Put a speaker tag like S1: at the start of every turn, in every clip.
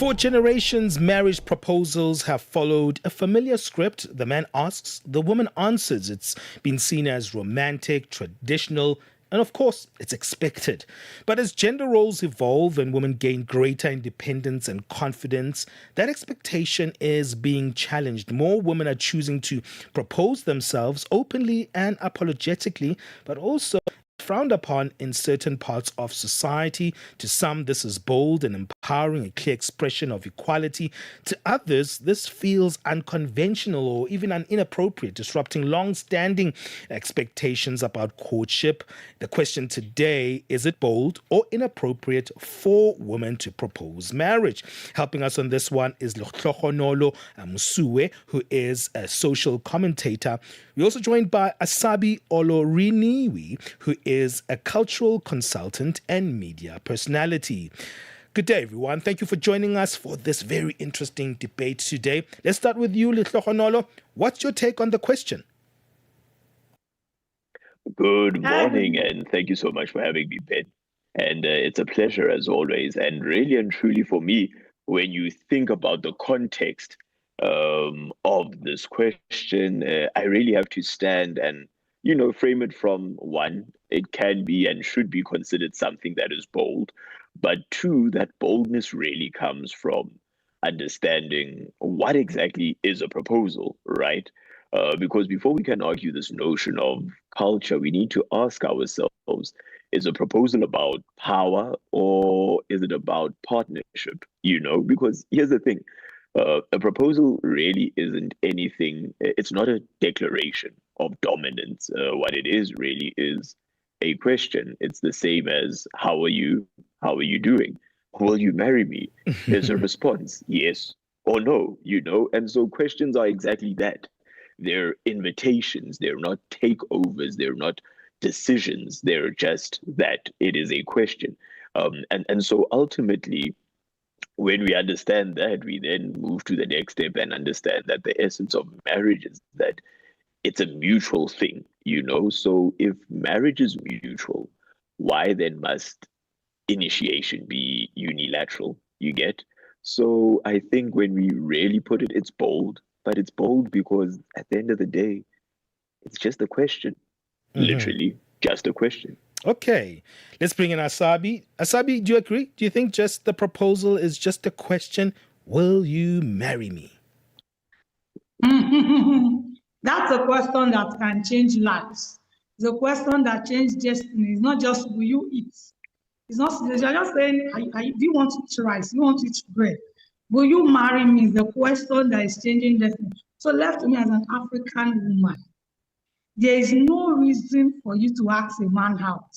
S1: For generations, marriage proposals have followed a familiar script. The man asks, the woman answers. It's been seen as romantic, traditional, and of course, it's expected. But as gender roles evolve and women gain greater independence and confidence, that expectation is being challenged. More women are choosing to propose themselves openly and apologetically, but also frowned upon in certain parts of society. To some, this is bold and empowering, a clear expression of equality. To others, this feels unconventional or even inappropriate, disrupting long-standing expectations about courtship. The question today, is it bold or inappropriate for women to propose marriage? Helping us on this one is Letlhogonolo Mosuwe, who is a social commentator. We're also joined by Asabi Olorinniyi, who is a cultural consultant and media personality. Good day, everyone. Thank you for joining us for this very interesting debate today. Let's start with you, Letlhogonolo. What's your take on the question?
S2: Good morning, and thank you so much for having me, Ben. And it's a pleasure as always. And really and truly for me, when you think about the context of this question, I really have to stand and, frame it from one, it can be and should be considered something that is bold. But two, that boldness really comes from understanding what exactly is a proposal, right? Because before we can argue this notion of culture, we need to ask ourselves, is a proposal about power or is it about partnership? Because here's the thing, a proposal really isn't anything, it's not a declaration of dominance. What it is really is a question. It's the same as, how are you? How are you doing? Will you marry me? There's a response, yes or no, and so questions are exactly that. They're invitations, they're not takeovers, they're not decisions, they're just that it is a question. And so ultimately, when we understand that, we then move to the next step and understand that the essence of marriage is that it's a mutual thing, So if marriage is mutual, why then must initiation be unilateral? You get? So I think when we really put it, it's bold, but it's bold because at the end of the day, it's just a question. Literally, just a question.
S1: Okay, let's bring in Asabi. Asabi, do you agree? Do you think just the proposal is just a question, will you marry me?
S3: That's a question that can change lives. It's a question that changes destiny. It's not just, will you eat? It's not, you're just saying, do you want to eat rice? Do you want to eat bread? Will you marry me? Is the question that is changing destiny. So left to me as an African woman, there is no reason for you to ask a man out.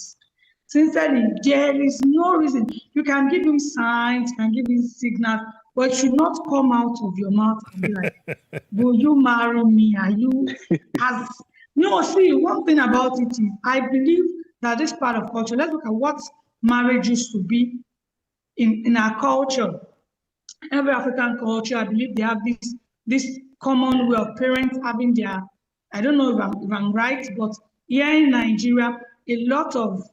S3: Sincerely, there is no reason. You can give him signs, you can give him signals, but it should not come out of your mouth and be like, will you marry me? Are you as no, see, one thing about it is I believe that this part of culture, let's look at what marriage used to be in our culture. Every African culture, I believe they have this common way of parents having their, I don't know if I'm right, but here in Nigeria, a lot of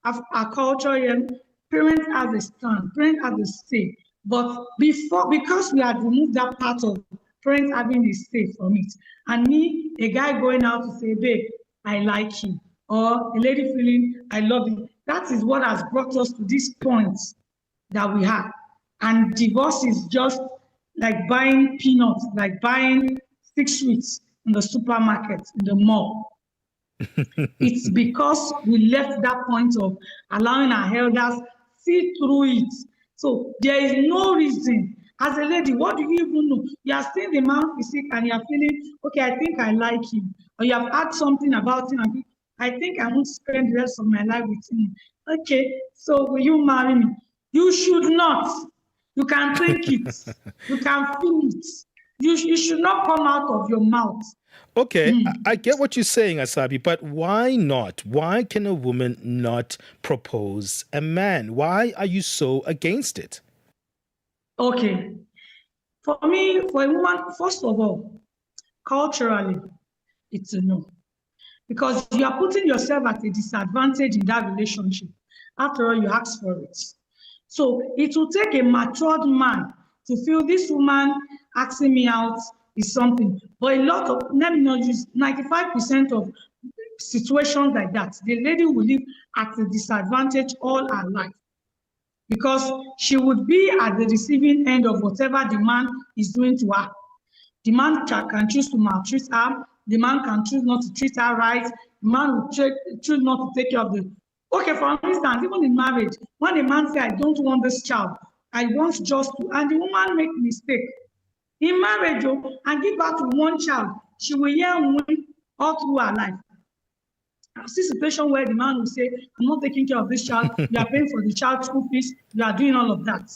S3: our culture here, parents have a stand, parents have a say. But because we had removed that part of parents having the say from it, and me, a guy going out to say, babe, I like you, or a lady feeling, I love you, that is what has brought us to this point that we have. And divorce is just like buying peanuts, like buying 6 sweets in the supermarket, in the mall. It's because we left that point of allowing our elders see through it. So there is no reason. As a lady, what do you even know? You are seeing the man physique and you are feeling, okay, I think I like him. Or you have heard something about him and I think I won't spend the rest of my life with him. Okay, so will you marry me? You should not. You can think it. You can feel it. You should not come out of your mouth.
S1: Okay, I get what you're saying, Asabi, but why not? Why can a woman not propose a man? Why are you so against it?
S3: Okay. For me, for a woman, first of all, culturally, it's a no. Because you are putting yourself at a disadvantage in that relationship. After all, you asked for it. So it will take a matured man to feel this woman asking me out is something. But a lot of, let me not use 95% of situations like that, the lady will live at a disadvantage all her life because she would be at the receiving end of whatever the man is doing to her. The man can choose to maltreat her. The man can choose not to treat her right. The man will choose not to take care of the. Okay, for instance, even in marriage, when a man says, I don't want this child, I want just to, and the woman make mistake. In marriage, and give birth to one child, she will hear women all through her life. I see situation where the man will say, I'm not taking care of this child, you are paying for the child's school fees, you are doing all of that.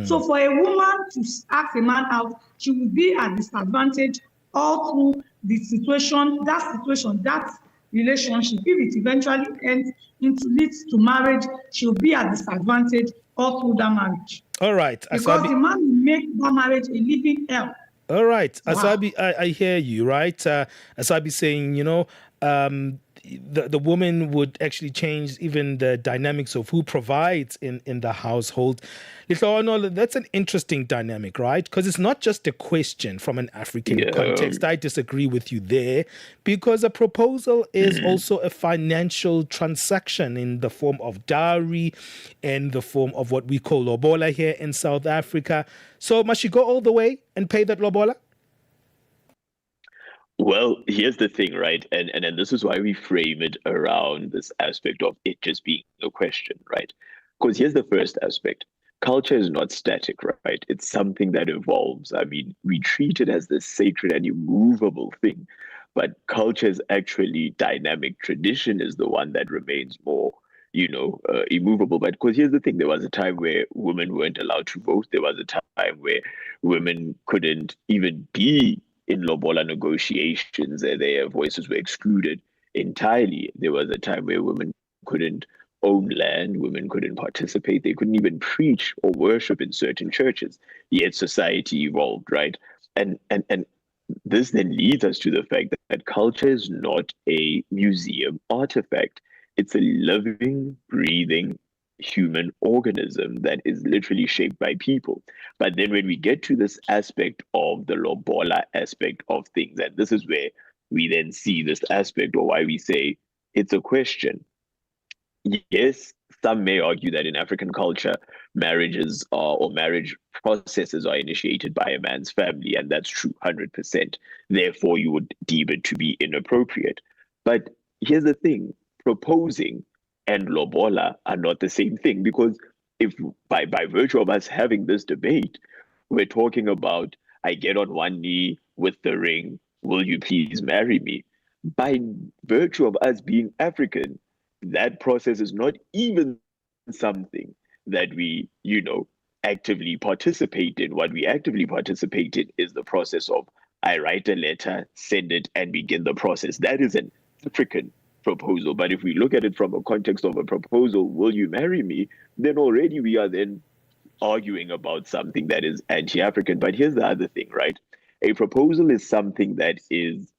S3: So for a woman to ask a man out, she will be at disadvantage all through the situation, that relationship. If it eventually leads to marriage, she'll be at disadvantage all through that marriage.
S1: All right,
S3: because
S1: Asabi,
S3: the man will make that marriage a living hell.
S1: all right,
S3: Wow.
S1: Asabi, I hear you, right? Asabi saying, the woman would actually change even the dynamics of who provides in the household. Letlhogonolo, that's an interesting dynamic, right? Because it's not just a question from an African context. I disagree with you there, because a proposal is also a financial transaction in the form of dowry, in the form of what we call lobola here in South Africa. So must she go all the way and pay that lobola?
S2: Well, here's the thing, right? And this is why we frame it around this aspect of it just being a question, right? Because here's the first aspect. Culture is not static, right? It's something that evolves. I mean, we treat it as this sacred and immovable thing, but culture is actually dynamic. Tradition is the one that remains more, immovable. But because here's the thing, there was a time where women weren't allowed to vote. There was a time where women couldn't even be in lobola negotiations. Their voices were excluded entirely. There was a time where women couldn't own land, women couldn't participate, they couldn't even preach or worship in certain churches. Yet society evolved, right? And this then leads us to the fact that culture is not a museum artifact. It's a living, breathing human organism that is literally shaped by people. But then when we get to this aspect of the lobola aspect of things, and this is where we then see this aspect, or why we say it's a question. Yes, some may argue that in African culture, marriages or marriage processes are initiated by a man's family, and that's true, 100%. Therefore, you would deem it to be inappropriate. But here's the thing, proposing and lobola are not the same thing, because if by virtue of us having this debate, we're talking about, I get on one knee with the ring, will you please marry me? By virtue of us being African, that process is not even something that we, actively participate in. What we actively participate in is the process of, I write a letter, send it, and begin the process. That is an African proposal. But if we look at it from a context of a proposal, will you marry me? Then already we are then arguing about something that is anti-African. But here's the other thing, right? A proposal is something that is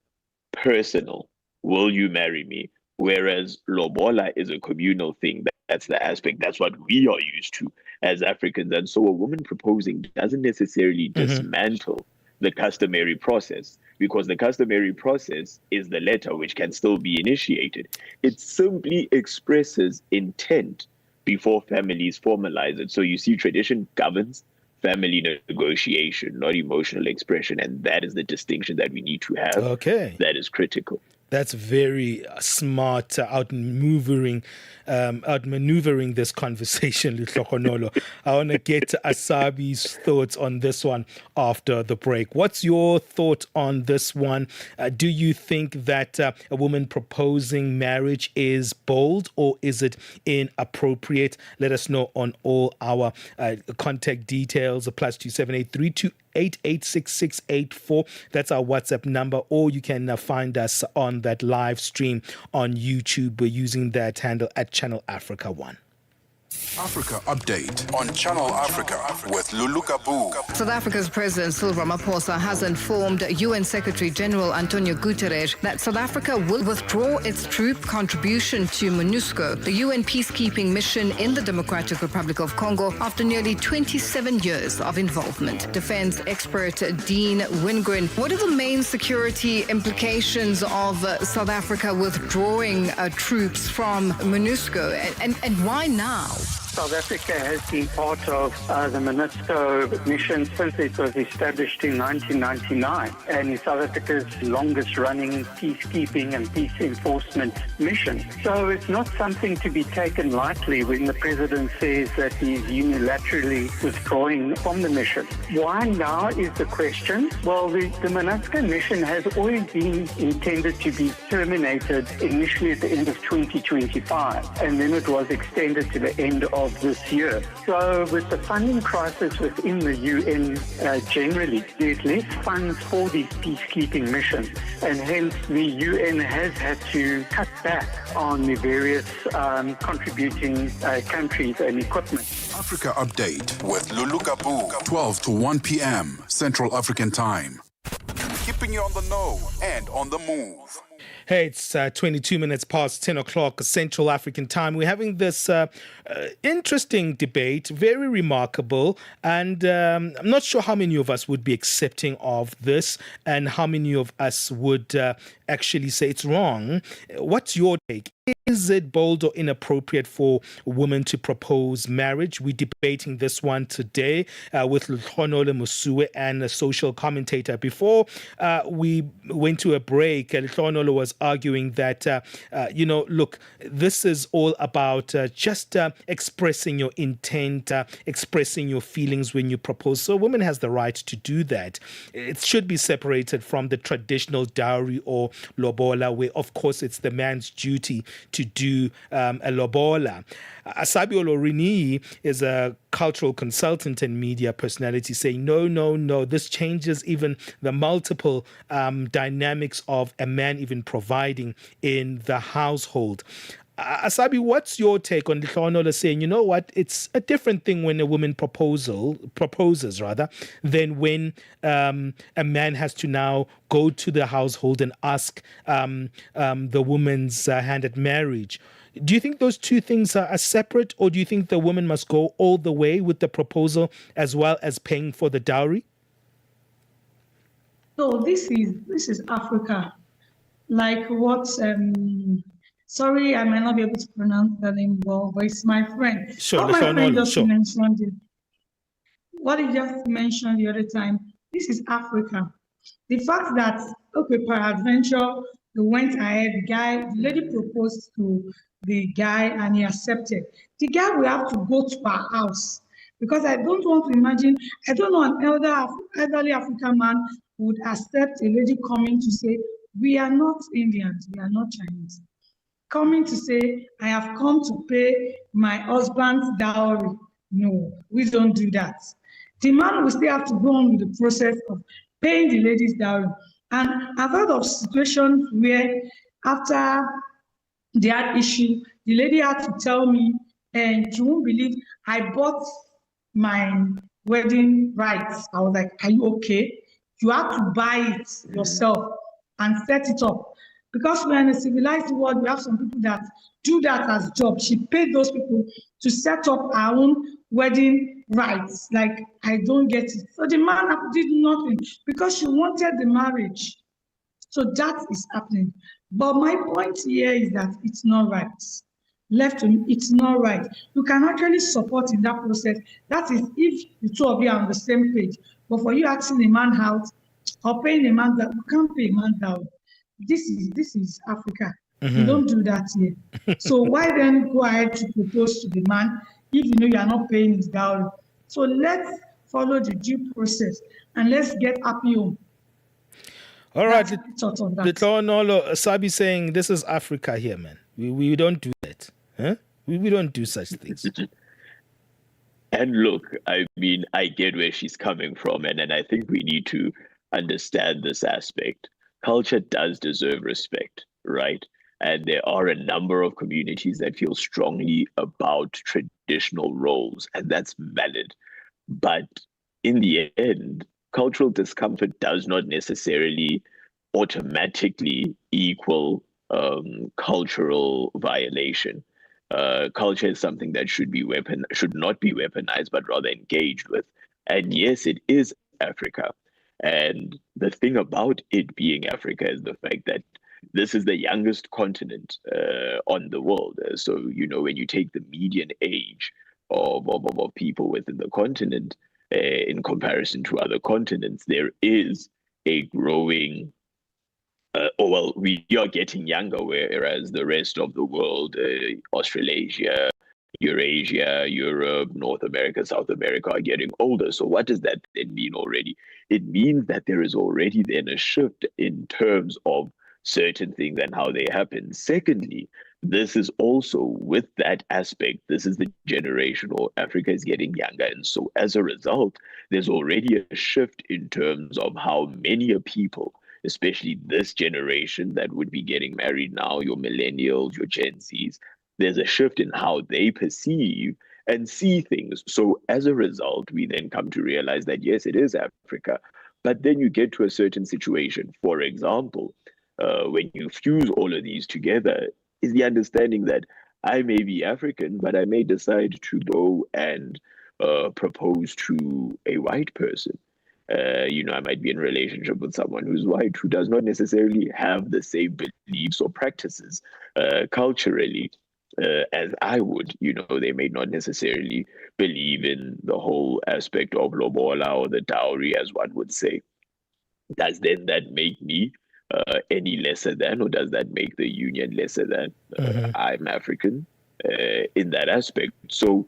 S2: personal. Will you marry me? Whereas lobola is a communal thing. That's the aspect. That's what we are used to as Africans. And so a woman proposing doesn't necessarily dismantle the customary process, because the customary process is the letter, which can still be initiated. It simply expresses intent before families formalize it. So you see, tradition governs family negotiation, not emotional expression. And that is the distinction that we need to have.
S1: Okay.
S2: That is critical.
S1: That's very smart, outmaneuvering this conversation, Letlhogonolo. I want to get to Asabi's thoughts on this one after the break. What's your thought on this one? Do you think that a woman proposing marriage is bold, or is it inappropriate? Let us know on all our contact details, +278 328866884. That's our WhatsApp number, or you can find us on that live stream on YouTube. We're using that handle at Channel Africa 1.
S4: Africa Update on Channel Africa with Lulu Kabu.
S5: South Africa's President Cyril Ramaphosa has informed UN Secretary General Antonio Guterres that South Africa will withdraw its troop contribution to MONUSCO, the UN peacekeeping mission in the Democratic Republic of Congo, after nearly 27 years of involvement. Defense expert Dean Wingren, what are the main security implications of South Africa withdrawing troops from MONUSCO, and why now?
S6: South Africa has been part of the MONUSCO mission since it was established in 1999 and is South Africa's longest running peacekeeping and peace enforcement mission. So it's not something to be taken lightly when the President says that he's unilaterally withdrawing from the mission. Why now is the question. Well, the MONUSCO mission has always been intended to be terminated initially at the end of 2025, and then it was extended to the end of this year. So with the funding crisis within the UN generally, there's less funds for these peacekeeping missions, and hence the UN has had to cut back on the various contributing countries and equipment.
S4: Africa Update with Lulu Kabu, 12 to 1 p.m. Central African Time. Keeping you on the know and on the move.
S1: Hey, it's 22 minutes past 10 o'clock Central African Time. We're having this interesting debate, very remarkable, and I'm not sure how many of us would be accepting of this and how many of us would actually say it's wrong. What's your take? Is it bold or inappropriate for a woman to propose marriage? We're debating this one today with Letlhogonolo Mosuwe and a social commentator. Before we went to a break, Letlhogonolo was arguing that, look, this is all about just expressing your intent, expressing your feelings when you propose. So a woman has the right to do that. It should be separated from the traditional dowry or lobola, where, of course, it's the man's duty to do a lobola. Asabi Olorinniyi is a cultural consultant and media personality saying, no, this changes even the multiple dynamics of a man even providing in the household. Asabi, what's your take on Letlhogonolo saying, you know what, it's a different thing when a woman proposes than when a man has to now go to the household and ask the woman's hand at marriage. Do you think those two things are separate, or do you think the woman must go all the way with the proposal as well as paying for the dowry?
S3: So this is Africa, like what sorry, I might not be able to pronounce the name well, but it's my friend.
S1: Sure,
S3: what my friend just
S1: sure.
S3: mentioned it. What he just mentioned the other time, this is Africa. The fact that, okay, peradventure, they went ahead, the lady proposed to the guy and he accepted. The guy will have to go to her house, because I don't want to imagine, I don't know an elderly African man would accept a lady coming to say, we are not Indians, we are not Chinese. Coming to say, I have come to pay my husband's dowry. No, we don't do that. The man will still have to go on with the process of paying the lady's dowry. And I've heard of situations where after they had issue, the lady had to tell me, and you won't believe, I bought my wedding rights. I was like, are you okay? You have to buy it yourself and set it up. Because we're in a civilized world, we have some people that do that as job. She paid those people to set up our own wedding rights. Like, I don't get it. So the man did nothing because she wanted the marriage. So that is happening. But my point here is that it's not right. Left to me, it's not right. You can actually support in that process. That is if the two of you are on the same page. But for you asking a man out or paying a man that you can't pay a man down. This is Africa.
S1: Mm-hmm.
S3: You don't do that here. So why then go ahead to propose to the man if you know you are not paying his dowry? So let's follow the due process and let's get happy home.
S1: All right, Letlhogonolo, Asabi saying this is Africa here, man. We don't do that. Huh? We don't do such things.
S2: And look, I mean, I get where she's coming from, and I think we need to understand this aspect. Culture does deserve respect, right? And there are a number of communities that feel strongly about traditional roles, and that's valid. But in the end, cultural discomfort does not necessarily automatically equal cultural violation. Culture is something that should not be weaponized, but rather engaged with. And yes, it is Africa. And the thing about it being Africa is the fact that this is the youngest continent on the world. So, when you take the median age of people within the continent in comparison to other continents, there is a growing we are getting younger, whereas the rest of the world, Australasia, Eurasia, Europe, North America, South America, are getting older. So what does that then mean already? It means that there is already then a shift in terms of certain things and how they happen. Secondly, this is also with that aspect, this is the generational. Africa is getting younger. And so as a result, there's already a shift in terms of how many people, especially this generation that would be getting married now, your millennials, your Gen Zs, there's a shift in how they perceive and see things. So as a result, we then come to realize that, yes, it is Africa. But then you get to a certain situation. For example, when you fuse all of these together, is the understanding that I may be African, but I may decide to go and propose to a white person. I might be in a relationship with someone who's white, who does not necessarily have the same beliefs or practices culturally as I would. They may not necessarily believe in the whole aspect of lobola or the dowry, as one would say. Does then that make me any lesser than, or does that make the union lesser than? I'm African in that aspect. So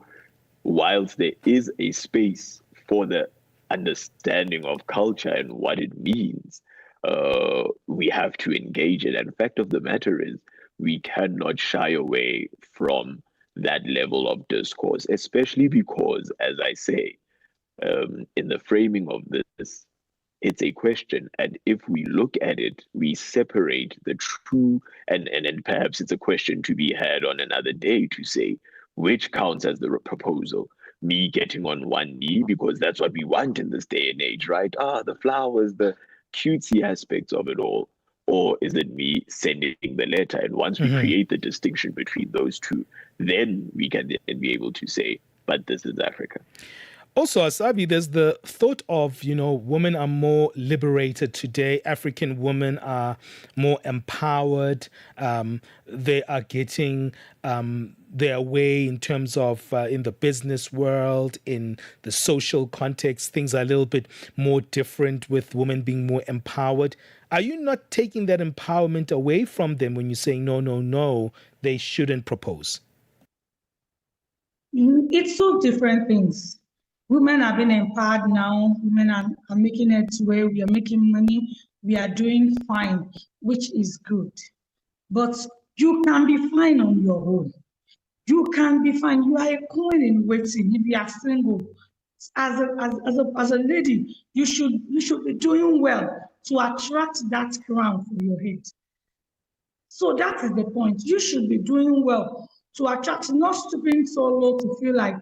S2: whilst there is a space for the understanding of culture and what it means, we have to engage it. And the fact of the matter is, we cannot shy away from that level of discourse, especially because, as I say, in the framing of this, it's a question. And if we look at it, we separate the true, and perhaps it's a question to be had on another day to say, which counts as the proposal? Me getting on one knee because that's what we want in this day and age, right? The flowers, the cutesy aspects of it all. Or is it me sending the letter? And once we create the distinction between those two, then we can then be able to say, but this is Africa.
S1: Also, Asabi, there's the thought of, women are more liberated today. African women are more empowered. They are getting their way in terms of in the business world, in the social context. Things are a little bit more different with women being more empowered. Are you not taking that empowerment away from them when you're saying, no, they shouldn't propose?
S3: It's so different things. Women are being empowered now. Women are making it where we are making money. We are doing fine, which is good. But you can be fine on your own. You can be fine. You are a coin in waiting. If you are single, as a lady, you should be doing well to attract that crown for your head. So that is the point. You should be doing well to attract, not stooping so low to feel like,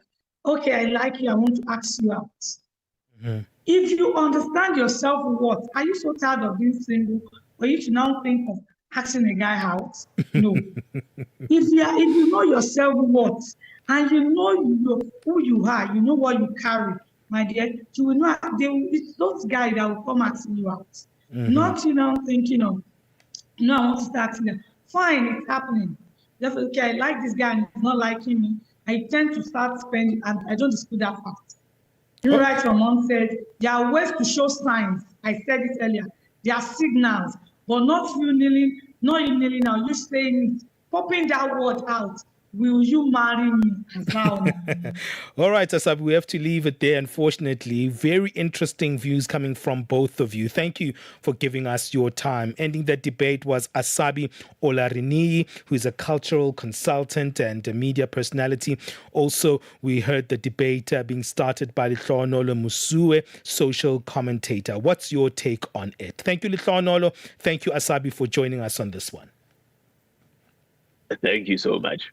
S3: okay, I like you, I want to ask you out. If you understand your self-worth, are you so tired of being single for you to now think of asking a guy out? No. If you know your self-worth and you know who you are, you know what you carry, my dear, you will know it's those guys that will come asking you out. Not thinking of, I want to start them. Fine, it's happening. Just, okay, I like this guy and he's not liking me. I tend to start spending, and I don't dispute that fact. Right from onset, there are ways to show signs. I said it earlier. There are signals, but not you kneeling now. You saying it, popping that word out. Will you marry me?
S1: All right, Asabi, we have to leave it there, unfortunately. Very interesting views coming from both of you. Thank you for giving us your time. Ending that debate was Asabi Olorinniyi, who is a cultural consultant and a media personality. Also, we heard the debate being started by Letlhogonolo Mosuwe, social commentator. What's your take on it? Thank you, Letlhogonolo. Thank you, Asabi, for joining us on this one.
S2: Thank you so much.